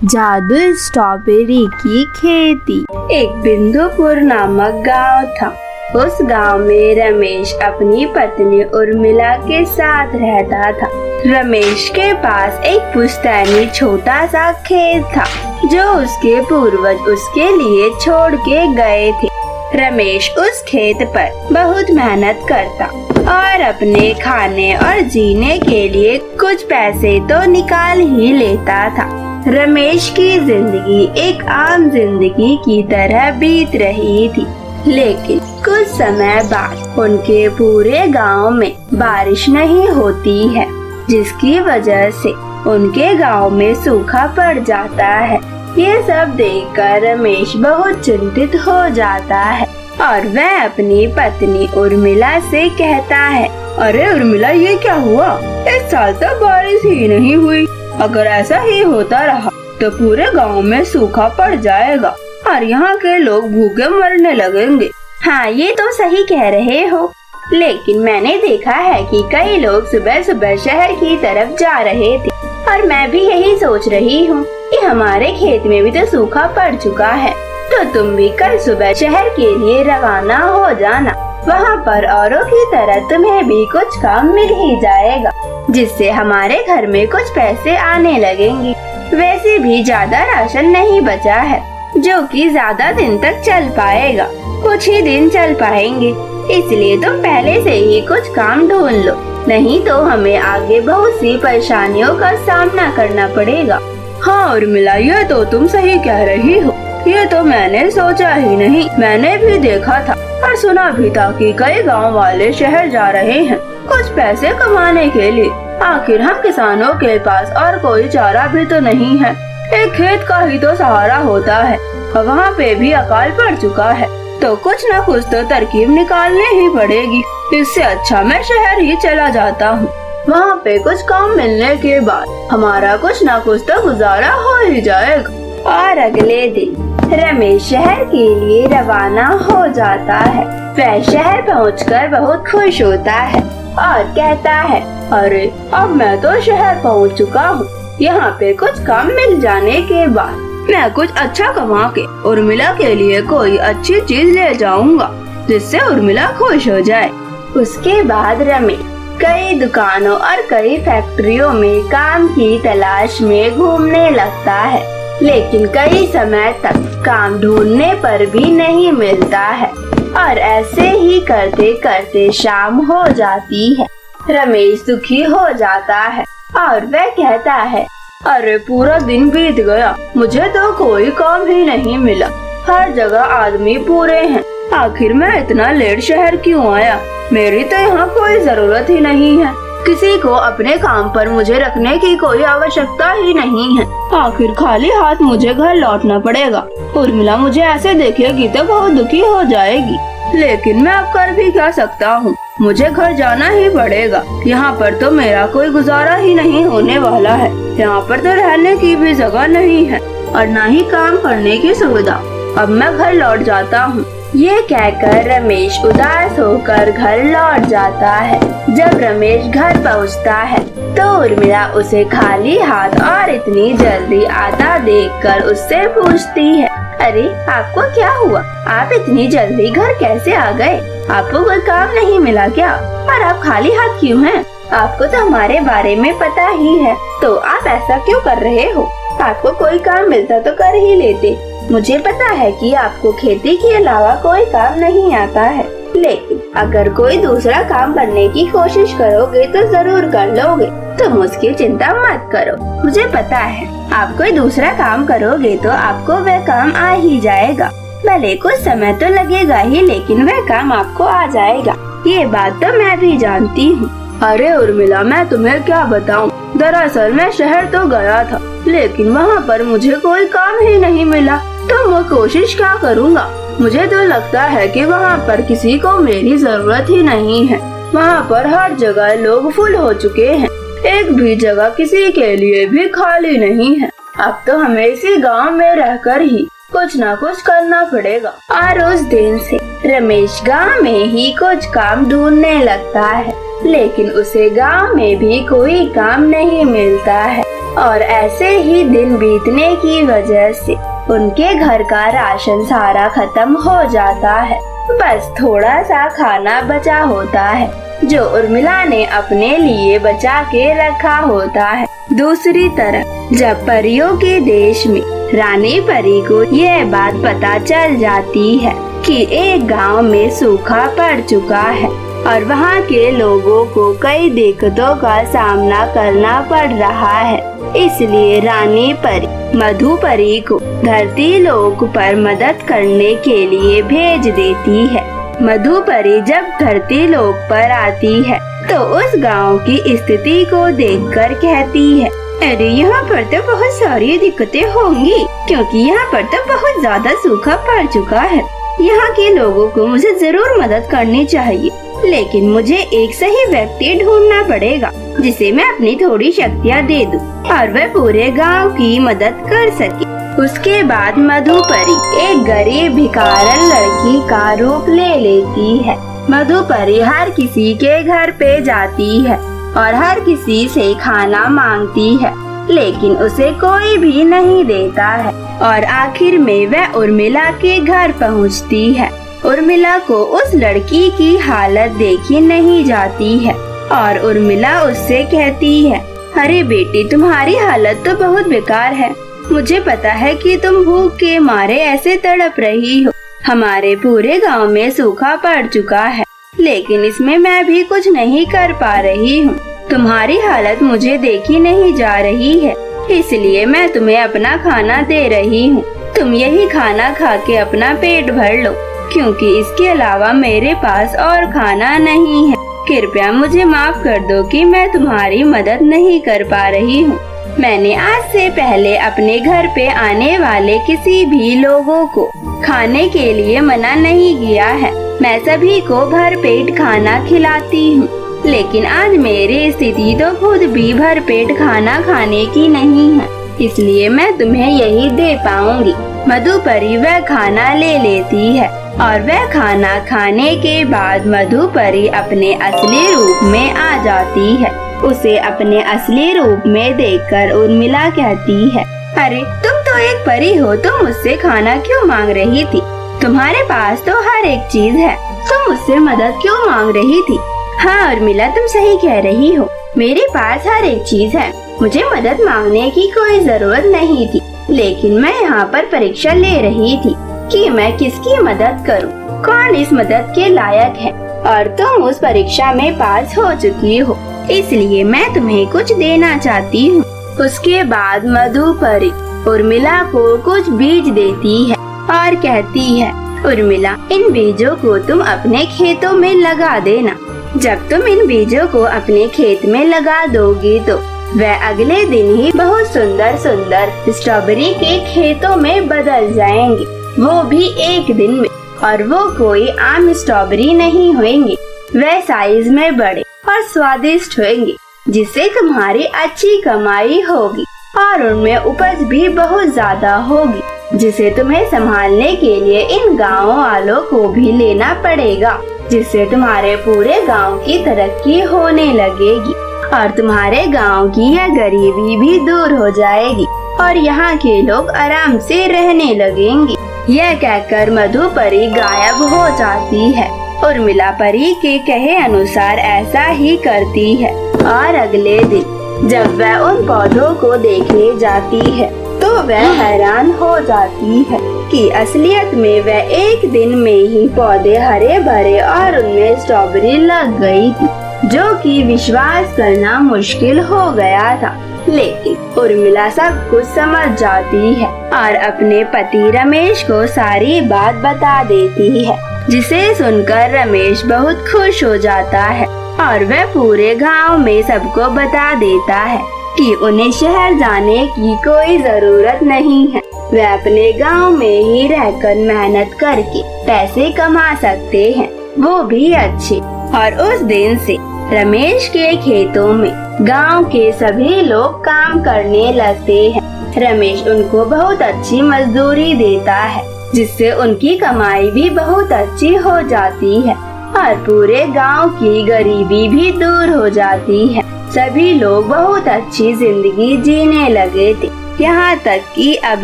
जादू स्ट्रॉबेरी की खेती। एक बिंदुपुर नामक गांव था। उस गांव में रमेश अपनी पत्नी उर्मिला के साथ रहता था। रमेश के पास एक पुश्तैनी छोटा सा खेत था जो उसके पूर्वज उसके लिए छोड़ के गए थे। रमेश उस खेत पर बहुत मेहनत करता और अपने खाने और जीने के लिए कुछ पैसे तो निकाल ही लेता था। रमेश की जिंदगी एक आम जिंदगी की तरह बीत रही थी, लेकिन कुछ समय बाद उनके पूरे गांव में बारिश नहीं होती है, जिसकी वजह से उनके गांव में सूखा पड़ जाता है। ये सब देखकर रमेश बहुत चिंतित हो जाता है और वह अपनी पत्नी उर्मिला से कहता है, अरे उर्मिला, ये क्या हुआ? इस साल तो बारिश ही नहीं हुई। अगर ऐसा ही होता रहा तो पूरे गांव में सूखा पड़ जाएगा और यहाँ के लोग भूखे मरने लगेंगे। हाँ, ये तो सही कह रहे हो, लेकिन मैंने देखा है कि कई लोग सुबह सुबह शहर की तरफ जा रहे थे और मैं भी यही सोच रही हूँ कि हमारे खेत में भी तो सूखा पड़ चुका है। तो तुम भी कल सुबह शहर के लिए रवाना हो जाना। वहाँ पर औरों की तरह तुम्हें भी कुछ काम मिल ही जाएगा, जिससे हमारे घर में कुछ पैसे आने लगेंगे। वैसे भी ज्यादा राशन नहीं बचा है जो कि ज्यादा दिन तक चल पाएगा, कुछ ही दिन चल पाएंगे। इसलिए तुम पहले से ही कुछ काम ढूंढ लो, नहीं तो हमें आगे बहुत सी परेशानियों का सामना करना पड़ेगा। हाँ उर्मिला, ये तो तुम सही कह रही हो। ये तो मैंने सोचा ही नहीं। मैंने भी देखा था और सुना भी था कि कई गांव वाले शहर जा रहे हैं कुछ पैसे कमाने के लिए। आखिर हम किसानों के पास और कोई चारा भी तो नहीं है, एक खेत का ही तो सहारा होता है और वहाँ पे भी अकाल पड़ चुका है। तो कुछ न कुछ तो तरकीब निकालनी ही पड़ेगी। इससे अच्छा मैं शहर ही चला जाता हूँ। वहाँ पे कुछ काम मिलने के बाद हमारा कुछ न कुछ तो गुजारा हो ही जाएगा। और अगले दिन रमेश शहर के लिए रवाना हो जाता है। वह शहर पहुंचकर बहुत खुश होता है और कहता है, अरे अब मैं तो शहर पहुंच चुका हूँ। यहाँ पे कुछ काम मिल जाने के बाद मैं कुछ अच्छा कमा के उर्मिला के लिए कोई अच्छी चीज ले जाऊंगा, जिससे उर्मिला खुश हो जाए। उसके बाद रमेश कई दुकानों और कई फैक्ट्रियों में काम की तलाश में घूमने लगता है, लेकिन कई समय तक काम ढूंढने पर भी नहीं मिलता है और ऐसे ही करते करते शाम हो जाती है। रमेश दुखी हो जाता है और वह कहता है, अरे पूरा दिन बीत गया, मुझे तो कोई काम ही नहीं मिला। हर जगह आदमी पूरे हैं। आखिर मैं इतना लेट शहर क्यों आया? मेरी तो यहाँ कोई जरूरत ही नहीं है। किसी को अपने काम पर मुझे रखने की कोई आवश्यकता ही नहीं है। आखिर खाली हाथ मुझे घर लौटना पड़ेगा। उर्मिला मुझे ऐसे देखेगी तो बहुत दुखी हो जाएगी, लेकिन मैं अब कर भी क्या सकता हूँ? मुझे घर जाना ही पड़ेगा। यहाँ पर तो मेरा कोई गुजारा ही नहीं होने वाला है। यहाँ पर तो रहने की भी जगह नहीं है और न ही काम करने की सुविधा। अब मैं घर लौट जाता हूँ। ये कहकर रमेश उदास होकर घर लौट जाता है। जब रमेश घर पहुँचता है तो उर्मिला उसे खाली हाथ और इतनी जल्दी आता देखकर उससे पूछती है, अरे आपको क्या हुआ? आप इतनी जल्दी घर कैसे आ गए? आपको कोई काम नहीं मिला क्या? और आप खाली हाथ क्यों हैं? आपको तो हमारे बारे में पता ही है, तो आप ऐसा क्यों कर रहे हो? आपको कोई काम मिलता तो कर ही लेते। मुझे पता है कि आपको खेती के अलावा कोई काम नहीं आता है, लेकिन अगर कोई दूसरा काम करने की कोशिश करोगे तो जरूर कर लोगे। तुम उसकी चिंता मत करो। मुझे पता है आप कोई दूसरा काम करोगे तो आपको वह काम आ ही जाएगा। भले कुछ समय तो लगेगा ही, लेकिन वह काम आपको आ जाएगा। ये बात तो मैं भी जानती हूँ। अरे उर्मिला, मैं तुम्हें क्या बताऊँ? दरअसल मैं शहर तो गया था, लेकिन वहाँ पर मुझे कोई काम ही नहीं मिला। तो मैं कोशिश क्या करूँगा? मुझे तो लगता है कि वहाँ पर किसी को मेरी जरूरत ही नहीं है। वहाँ पर हर जगह लोग फुल हो चुके हैं। एक भी जगह किसी के लिए भी खाली नहीं है। अब तो हमें इसी गांव में रहकर ही कुछ न कुछ करना पड़ेगा। और उस दिन से रमेश गांव में ही कुछ काम ढूंढने लगता है, लेकिन उसे गांव में भी कोई काम नहीं मिलता है। और ऐसे ही दिन बीतने की वजह से उनके घर का राशन सारा खत्म हो जाता है। बस थोड़ा सा खाना बचा होता है जो उर्मिला ने अपने लिए बचा के रखा होता है। दूसरी तरफ जब परियों के देश में रानी परी को यह बात पता चल जाती है कि एक गांव में सूखा पड़ चुका है और वहां के लोगों को कई दिक्कतों का सामना करना पड़ रहा है, इसलिए रानी परी मधु परी को धरती लोक पर मदद करने के लिए भेज देती है। मधु परी जब धरती लोक पर आती है तो उस गांव की स्थिति को देखकर कहती है, अरे यहाँ पर तो बहुत सारी दिक्कतें होंगी क्योंकि यहाँ पर तो बहुत ज्यादा सूखा पड़ चुका है। यहाँ के लोगों को मुझे जरूर मदद करनी चाहिए, लेकिन मुझे एक सही व्यक्ति ढूंढना पड़ेगा जिसे मैं अपनी थोड़ी शक्तियाँ दे दूं और वह पूरे गांव की मदद कर सके। उसके बाद मधु परी एक गरीब भिखारन लड़की का रूप ले लेती है। मधु परी हर किसी के घर पे जाती है और हर किसी से खाना मांगती है, लेकिन उसे कोई भी नहीं देता है और आखिर में वह उर्मिला के घर पहुंचती है। उर्मिला को उस लड़की की हालत देखी नहीं जाती है और उर्मिला उससे कहती है, अरे बेटी, तुम्हारी हालत तो बहुत बेकार है। मुझे पता है कि तुम भूख के मारे ऐसे तड़प रही हो। हमारे पूरे गांव में सूखा पड़ चुका है, लेकिन इसमें मैं भी कुछ नहीं कर पा रही हूँ। तुम्हारी हालत मुझे देखी नहीं जा रही है, इसलिए मैं तुम्हें अपना खाना दे रही हूँ। तुम यही खाना खा के अपना पेट भर लो, क्योंकि इसके अलावा मेरे पास और खाना नहीं है। कृपया मुझे माफ कर दो कि मैं तुम्हारी मदद नहीं कर पा रही हूँ। मैंने आज से पहले अपने घर पे आने वाले किसी भी लोगों को खाने के लिए मना नहीं किया है। मैं सभी को भर पेट खाना खिलाती हूँ, लेकिन आज मेरी स्थिति तो खुद भी भर पेट खाना खाने की नहीं है, इसलिए मैं तुम्हें यही दे पाऊंगी। मधु परी वह खाना ले लेती है और वह खाना खाने के बाद मधु परी अपने असली रूप में आ जाती है। उसे अपने असली रूप में देखकर उर्मिला कहती है, अरे तुम तो एक परी हो, तुम मुझसे खाना क्यों मांग रही थी? तुम्हारे पास तो हर एक चीज है, तुम मुझसे मदद क्यों मांग रही थी? हाँ उर्मिला, तुम सही कह रही हो, मेरे पास हर एक चीज है, मुझे मदद मांगने की कोई जरूरत नहीं थी। लेकिन मैं यहाँ पर परीक्षा ले रही थी कि मैं किसकी मदद करूँ, कौन इस मदद के लायक है, और तुम उस परीक्षा में पास हो चुकी हो, इसलिए मैं तुम्हें कुछ देना चाहती हूँ। उसके बाद मधु परी उर्मिला को कुछ बीज देती है और कहती है, उर्मिला, इन बीजों को तुम अपने खेतों में लगा देना। जब तुम इन बीजों को अपने खेत में लगा दोगी तो वह अगले दिन ही बहुत सुंदर सुंदर स्ट्रॉबेरी के खेतों में बदल जाएंगे, वो भी एक दिन में। और वो कोई आम स्ट्रॉबेरी नहीं होंगी, वह साइज में बड़े और स्वादिष्ट होंगे, जिससे तुम्हारी अच्छी कमाई होगी और उनमें उपज भी बहुत ज्यादा होगी, जिसे तुम्हें संभालने के लिए इन गाँव वालों को भी लेना पड़ेगा, जिससे तुम्हारे पूरे गांव की तरक्की होने लगेगी और तुम्हारे गांव की यह गरीबी भी दूर हो जाएगी और यहाँ के लोग आराम से रहने लगेंगे। यह कहकर मधु परी गायब हो जाती है। उर्मिला परी के कहे अनुसार ऐसा ही करती है और अगले दिन जब वह उन पौधों को देखने जाती है तो वह हैरान हो जाती है कि असलियत में वह एक दिन में ही पौधे हरे भरे और उनमें स्ट्रॉबेरी लग गई थी, जो कि विश्वास करना मुश्किल हो गया था। लेकिन उर्मिला सब कुछ समझ जाती है और अपने पति रमेश को सारी बात बता देती है, जिसे सुनकर रमेश बहुत खुश हो जाता है और वह पूरे गांव में सबको बता देता है कि उन्हें शहर जाने की कोई जरूरत नहीं है, वे अपने गांव में ही रहकर मेहनत करके पैसे कमा सकते हैं, वो भी अच्छे। और उस दिन से रमेश के खेतों में गांव के सभी लोग काम करने लगते हैं। रमेश उनको बहुत अच्छी मजदूरी देता है, जिससे उनकी कमाई भी बहुत अच्छी हो जाती है और पूरे गांव की गरीबी भी दूर हो जाती है। सभी लोग बहुत अच्छी जिंदगी जीने लगे थे। यहाँ तक कि अब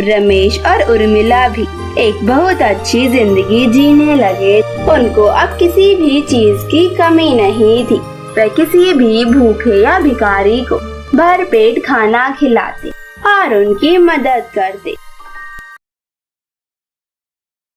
रमेश और उर्मिला भी एक बहुत अच्छी जिंदगी जीने लगे। उनको अब किसी भी चीज की कमी नहीं थी। वे किसी भी भूखे या भिखारी को भर पेट खाना खिलाते और उनकी मदद करते।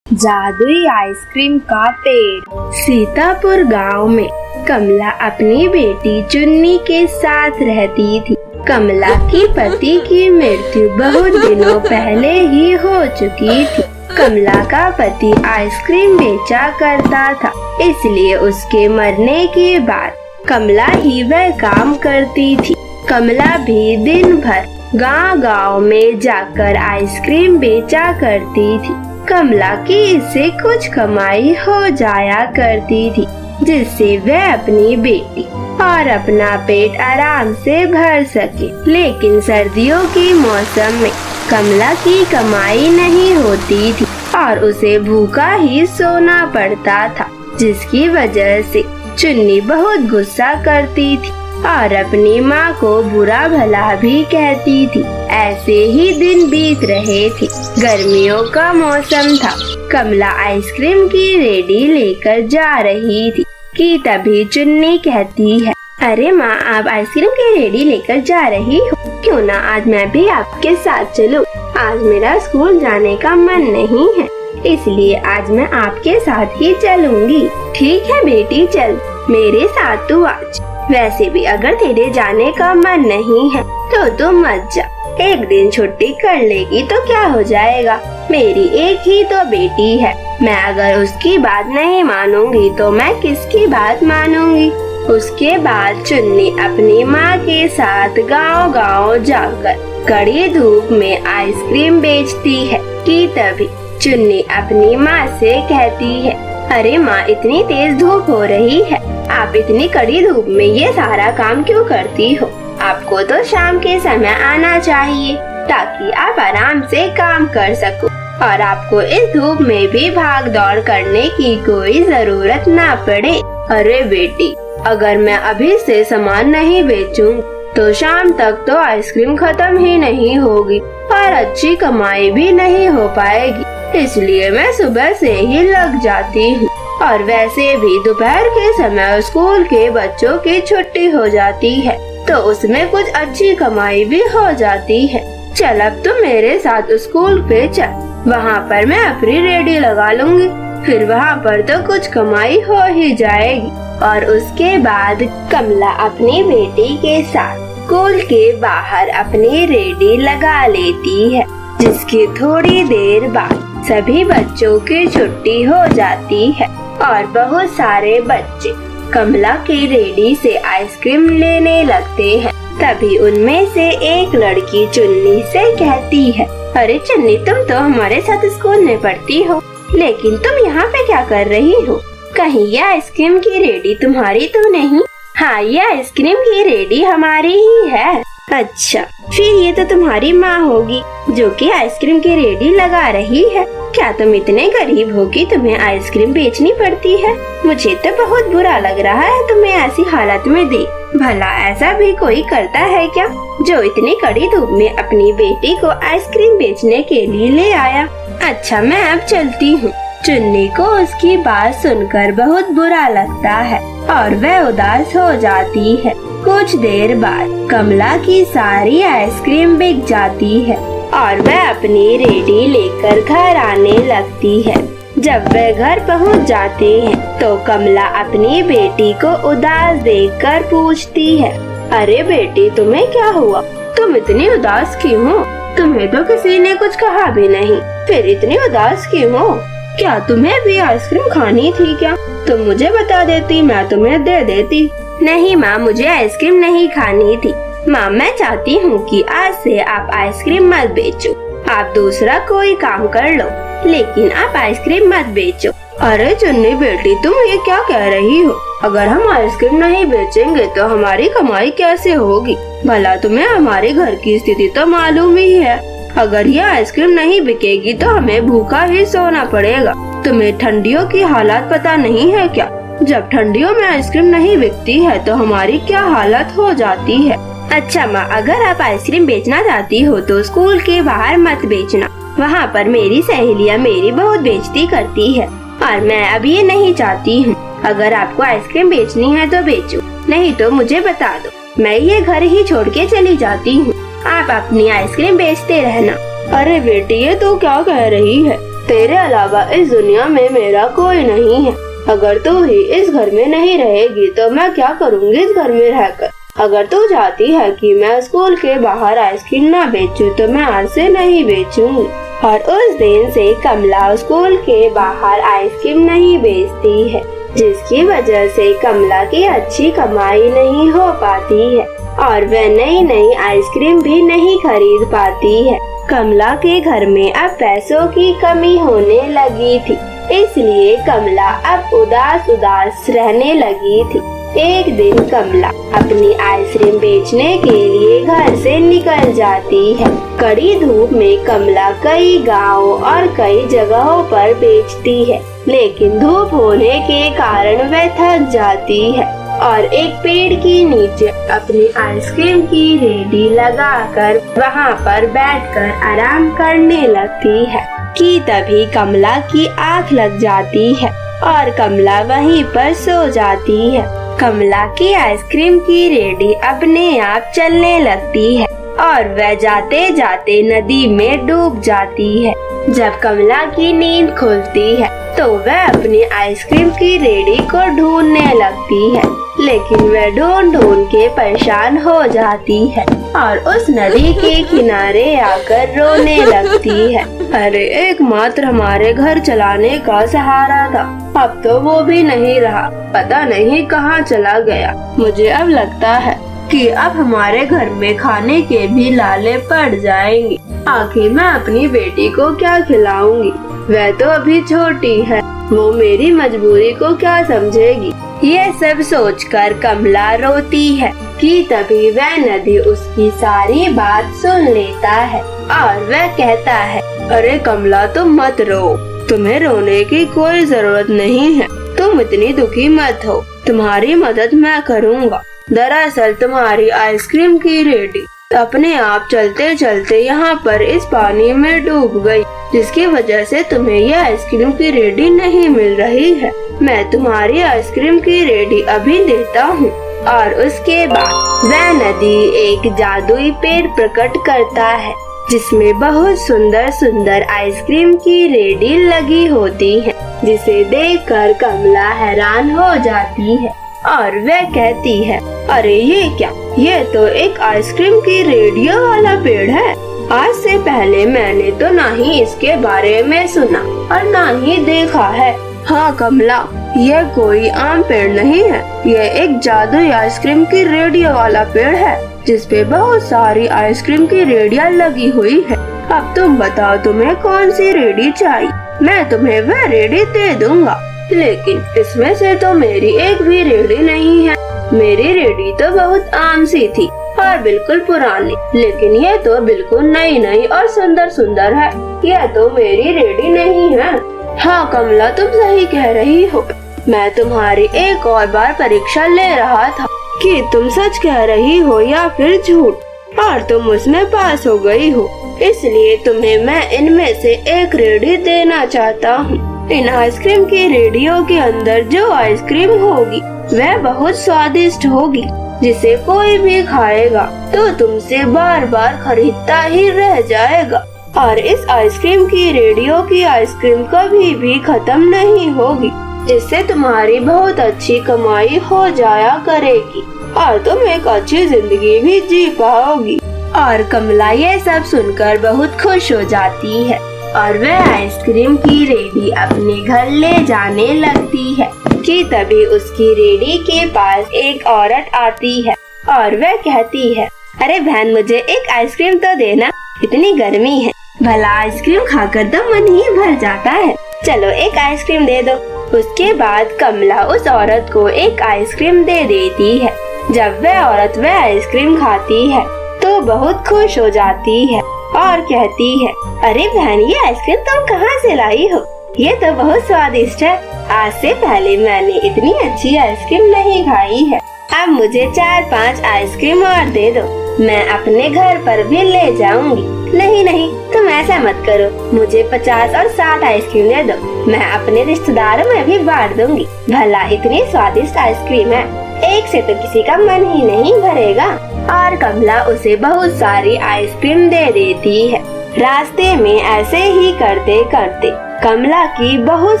जादुई आइसक्रीम का पेड़। सीतापुर गांव में कमला अपनी बेटी चुन्नी के साथ रहती थी। कमला की पति की मृत्यु बहुत दिनों पहले ही हो चुकी थी। कमला का पति आइसक्रीम बेचा करता था, इसलिए उसके मरने के बाद कमला ही वह काम करती थी। कमला भी दिन भर गांव-गांव में जाकर आइसक्रीम बेचा करती थी। कमला की इससे कुछ कमाई हो जाया करती थी, जिससे वह अपनी बेटी और अपना पेट आराम से भर सके। लेकिन सर्दियों के मौसम में कमला की कमाई नहीं होती थी और उसे भूखा ही सोना पड़ता था, जिसकी वजह से चुन्नी बहुत गुस्सा करती थी और अपनी माँ को बुरा भला भी कहती थी। ऐसे ही दिन बीत रहे थे। गर्मियों का मौसम था। कमला आइसक्रीम की रेडी लेकर जा रही थी कि तभी चुन्नी कहती है, अरे माँ, आप आइसक्रीम की रेडी लेकर जा रही हो, क्यों ना आज मैं भी आपके साथ चलूं? आज मेरा स्कूल जाने का मन नहीं है, इसलिए आज मैं आपके साथ ही चलूंगी। ठीक है बेटी, चल मेरे साथ तू आज। वैसे भी अगर तेरे जाने का मन नहीं है तो तू मत जा। एक दिन छुट्टी कर लेगी तो क्या हो जाएगा? मेरी एक ही तो बेटी है। मैं अगर उसकी बात नहीं मानूंगी तो मैं किसकी बात मानूंगी? उसके बाद चुन्नी अपनी माँ के साथ गांव-गांव जाकर कड़ी धूप में आइसक्रीम बेचती है कि तभी चुन्नी अपनी माँ से कहती है, अरे माँ, इतनी तेज धूप हो रही है, आप इतनी कड़ी धूप में ये सारा काम क्यों करती हो? आपको तो शाम के समय आना चाहिए ताकि आप आराम से काम कर सको और आपको इस धूप में भी भाग दौड़ करने की कोई जरूरत ना पड़े। अरे बेटी, अगर मैं अभी से सामान नहीं बेचूं तो शाम तक तो आइसक्रीम खत्म ही नहीं होगी और अच्छी कमाई भी नहीं हो पाएगी, इसलिए मैं सुबह से ही लग जाती हूँ। और वैसे भी दोपहर के समय स्कूल के बच्चों की छुट्टी हो जाती है तो उसमें कुछ अच्छी कमाई भी हो जाती है। चल अब तुम मेरे साथ स्कूल पे चल, वहाँ पर मैं अपनी रेडी लगा लूंगी, फिर वहाँ पर तो कुछ कमाई हो ही जाएगी। और उसके बाद कमला अपनी बेटी के साथ स्कूल के बाहर अपनी रेडी लगा लेती है, जिसकी थोड़ी देर बाद सभी बच्चों की छुट्टी हो जाती है और बहुत सारे बच्चे कमला की रेडी से आइसक्रीम लेने लगते हैं। तभी उनमें से एक लड़की चुन्नी से कहती है, अरे चुन्नी, तुम तो हमारे साथ स्कूल में पढ़ती हो, लेकिन तुम यहाँ पे क्या कर रही हो? कहीं ये आइसक्रीम की रेडी तुम्हारी तो नहीं? हाँ, ये आइसक्रीम की रेडी हमारी ही है। अच्छा, फिर ये तो तुम्हारी माँ होगी जो कि आइसक्रीम की रेडी लगा रही है। क्या तुम इतने गरीब हो कि तुम्हें आइसक्रीम बेचनी पड़ती है? मुझे तो बहुत बुरा लग रहा है तुम्हें ऐसी हालत में देख। भला ऐसा भी कोई करता है क्या जो इतनी कड़ी धूप में अपनी बेटी को आइसक्रीम बेचने के लिए ले आया? अच्छा, मैं अब चलती हूँ। चुन्नी को उसकी बात सुनकर बहुत बुरा लगता है और वह उदास हो जाती है। कुछ देर बाद कमला की सारी आइसक्रीम बिक जाती है और वह अपनी रेडी लेकर घर आने लगती है। जब वे घर पहुंच जाते हैं तो कमला अपनी बेटी को उदास देखकर पूछती है, अरे बेटी, तुम्हें क्या हुआ? तुम इतनी उदास क्यों हो? तुम्हें तो किसी ने कुछ कहा भी नहीं, फिर इतनी उदास क्यों हो? क्या तुम्हें भी आइसक्रीम खानी थी क्या? तुम मुझे बता देती, मैं तुम्हें दे देती। नहीं माँ, मुझे आइसक्रीम नहीं खानी थी। माँ, मैं चाहती हूँ कि आज से आप आइसक्रीम मत बेचो, आप दूसरा कोई काम कर लो, लेकिन आप आइसक्रीम मत बेचो। अरे चुन्नी बेटी, तुम ये क्या कह रही हो? अगर हम आइसक्रीम नहीं बेचेंगे तो हमारी कमाई कैसे होगी? भला तुम्हें हमारे घर की स्थिति तो मालूम ही है। अगर ये आइसक्रीम नहीं बिकेगी तो हमें भूखा ही सोना पड़ेगा। तुम्हें ठंडियों की हालात पता नहीं है क्या? जब ठंडियों में आइसक्रीम नहीं बिकती है तो हमारी क्या हालत हो जाती है। अच्छा माँ, अगर आप आइसक्रीम बेचना चाहती हो तो स्कूल के बाहर मत बेचना, वहाँ पर मेरी सहेलियाँ मेरी बहुत बेइज्जती करती है और मैं अब ये नहीं चाहती हूँ। अगर आपको आइसक्रीम बेचनी है तो बेचो, नहीं तो मुझे बता दो, मैं ये घर ही छोड़ के चली जाती हूँ। आप अपनी आइसक्रीम बेचते रहना। अरे बेटी, ये तू क्या कह रही है? तेरे अलावा इस दुनिया में मेरा कोई नहीं है। अगर तू ही इस घर में नहीं रहेगी तो मैं क्या करूँगी इस घर में रहकर। अगर तू चाहती है कि मैं स्कूल के बाहर आइसक्रीम ना बेचूं तो मैं आज से नहीं बेचूंगी। और उस दिन से कमला स्कूल के बाहर आइसक्रीम नहीं बेचती है, जिसकी वजह से कमला की अच्छी कमाई नहीं हो पाती है और वह नई नई आइसक्रीम भी नहीं खरीद पाती है। कमला के घर में अब पैसों की कमी होने लगी थी, इसलिए कमला अब उदास उदास रहने लगी थी। एक दिन कमला अपनी आइसक्रीम बेचने के लिए घर से निकल जाती है। कड़ी धूप में कमला कई गांवों और कई जगहों पर बेचती है, लेकिन धूप होने के कारण वह थक जाती है और एक पेड़ के नीचे अपनी आइसक्रीम की रेडी लगाकर वहां पर बैठकर आराम करने लगती है कि तभी कमला की आंख लग जाती है और कमला वहीं पर सो जाती है। कमला की आइसक्रीम की रेडी अपने आप चलने लगती है और वह जाते जाते नदी में डूब जाती है। जब कमला की नींद खुलती है तो वह अपनी आइसक्रीम की रेडी को ढूंढने लगती है, लेकिन वह ढूंढ ढूंढ के परेशान हो जाती है और उस नदी के किनारे आकर रोने लगती है। अरे, एकमात्र हमारे घर चलाने का सहारा था, अब तो वो भी नहीं रहा, पता नहीं कहाँ चला गया। मुझे अब लगता है कि अब हमारे घर में खाने के भी लाले पड़ जाएंगे। आखिर मैं अपनी बेटी को क्या खिलाऊंगी? वह तो अभी छोटी है, वो मेरी मजबूरी को क्या समझेगी। ये सब सोचकर कमला रोती है कि तभी वह नदी उसकी सारी बात सुन लेता है और वह कहता है, अरे कमला, तुम मत रो, तुम्हें रोने की कोई जरूरत नहीं है। तुम इतनी दुखी मत हो, तुम्हारी मदद मैं करूँगा। दरअसल तुम्हारी आइसक्रीम की रेडी अपने आप चलते चलते यहाँ पर इस पानी में डूब गई, जिसकी वजह से तुम्हें यह आइसक्रीम की रेडी नहीं मिल रही है। मैं तुम्हारी आइसक्रीम की रेडी अभी देता हूँ। और उसके बाद वह नदी एक जादुई पेड़ प्रकट करता है, जिसमें बहुत सुंदर सुंदर आइसक्रीम की रेडी लगी होती है, जिसे देखकर कमला हैरान हो जाती है और वह कहती है, अरे ये क्या, ये तो एक आइसक्रीम की रेडियो वाला पेड़ है। आज से पहले मैंने तो ना ही इसके बारे में सुना और ना ही देखा है। हाँ कमला, यह कोई आम पेड़ नहीं है, यह एक जादुई आइसक्रीम की रेडियो वाला पेड़ है, जिसपे बहुत सारी आइसक्रीम की रेडियां लगी हुई है। अब तुम बताओ तुम्हें कौन सी रेडी चाहिए, मैं तुम्हें वह रेडी दे दूंगा। लेकिन इसमें से तो मेरी एक भी रेडी नहीं है। मेरी रेडी तो बहुत आम सी थी और बिल्कुल पुरानी, लेकिन यह तो बिल्कुल नई नई और सुंदर सुंदर है। यह तो मेरी रेडी नहीं है। हाँ कमला, तुम सही कह रही हो। मैं तुम्हारी एक और बार परीक्षा ले रहा था कि तुम सच कह रही हो या फिर झूठ, और तुम उसमें पास हो गई हो। इसलिए तुम्हें मैं इनमें से एक रेडी देना चाहता हूँ। इन आइसक्रीम की रेडियो के अंदर जो आइसक्रीम होगी वह बहुत स्वादिष्ट होगी, जिसे कोई भी खाएगा तो तुमसे बार बार खरीदता ही रह जाएगा। और इस आइसक्रीम की रेडियो की आइसक्रीम कभी भी खत्म नहीं होगी, जिससे तुम्हारी बहुत अच्छी कमाई हो जाया करेगी और तुम एक अच्छी जिंदगी भी जी पाओगी। और कमला ये सब सुनकर बहुत खुश हो जाती है और वह आइसक्रीम की रेडी अपने घर ले जाने लगती है कि तभी उसकी रेडी के पास एक औरत आती है और वह कहती है, अरे बहन, मुझे एक आइसक्रीम तो देना, इतनी गर्मी है, भला आइसक्रीम खाकर तो मन ही भर जाता है, चलो एक आइसक्रीम दे दो। उसके बाद कमला उस औरत को एक आइसक्रीम दे देती है। जब वह औरत वह आइसक्रीम खाती है तो बहुत खुश हो जाती है और कहती है, अरे बहन, ये आइसक्रीम तुम कहाँ से लाई हो? ये तो बहुत स्वादिष्ट है। आज से पहले मैंने इतनी अच्छी आइसक्रीम नहीं खाई है। अब मुझे 4-5 आइसक्रीम और दे दो, मैं अपने घर पर भी ले जाऊंगी। नहीं नहीं, तुम ऐसा मत करो, मुझे 50 और 60 आइसक्रीम दे दो, मैं अपने रिश्तेदारों में भी बांट दूंगी। भला इतनी स्वादिष्ट आइसक्रीम है, एक से तो किसी का मन ही नहीं भरेगा। और कमला उसे बहुत सारी आइसक्रीम दे देती है। रास्ते में ऐसे ही करते करते कमला की बहुत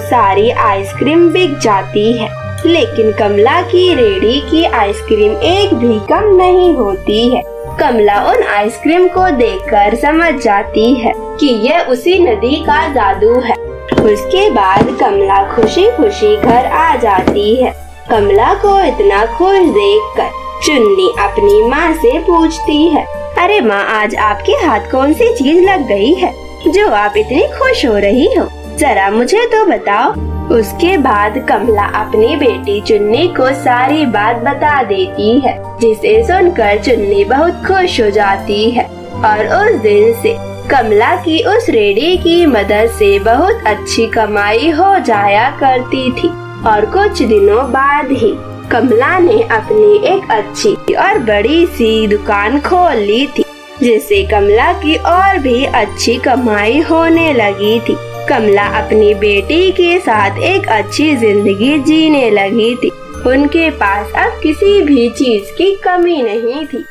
सारी आइसक्रीम बिक जाती है, लेकिन कमला की रेडी की आइसक्रीम एक भी कम नहीं होती है। कमला उन आइसक्रीम को देखकर समझ जाती है कि यह उसी नदी का जादू है। उसके बाद कमला खुशी खुशी घर आ जाती है। कमला को इतना खुश देखकर चुन्नी अपनी माँ से पूछती है, अरे माँ, आज आपके हाथ कौन सी चीज लग गई है जो आप इतनी खुश हो रही हो, जरा मुझे तो बताओ। उसके बाद कमला अपनी बेटी चुन्नी को सारी बात बता देती है, जिसे सुनकर चुन्नी बहुत खुश हो जाती है। और उस दिन से कमला की उस रेडी की मदद से बहुत अच्छी कमाई हो जाया करती थी। और कुछ दिनों बाद ही कमला ने अपनी एक अच्छी और बड़ी सी दुकान खोल ली थी, जिससे कमला की और भी अच्छी कमाई होने लगी थी। कमला अपनी बेटी के साथ एक अच्छी जिंदगी जीने लगी थी। उनके पास अब किसी भी चीज की कमी नहीं थी।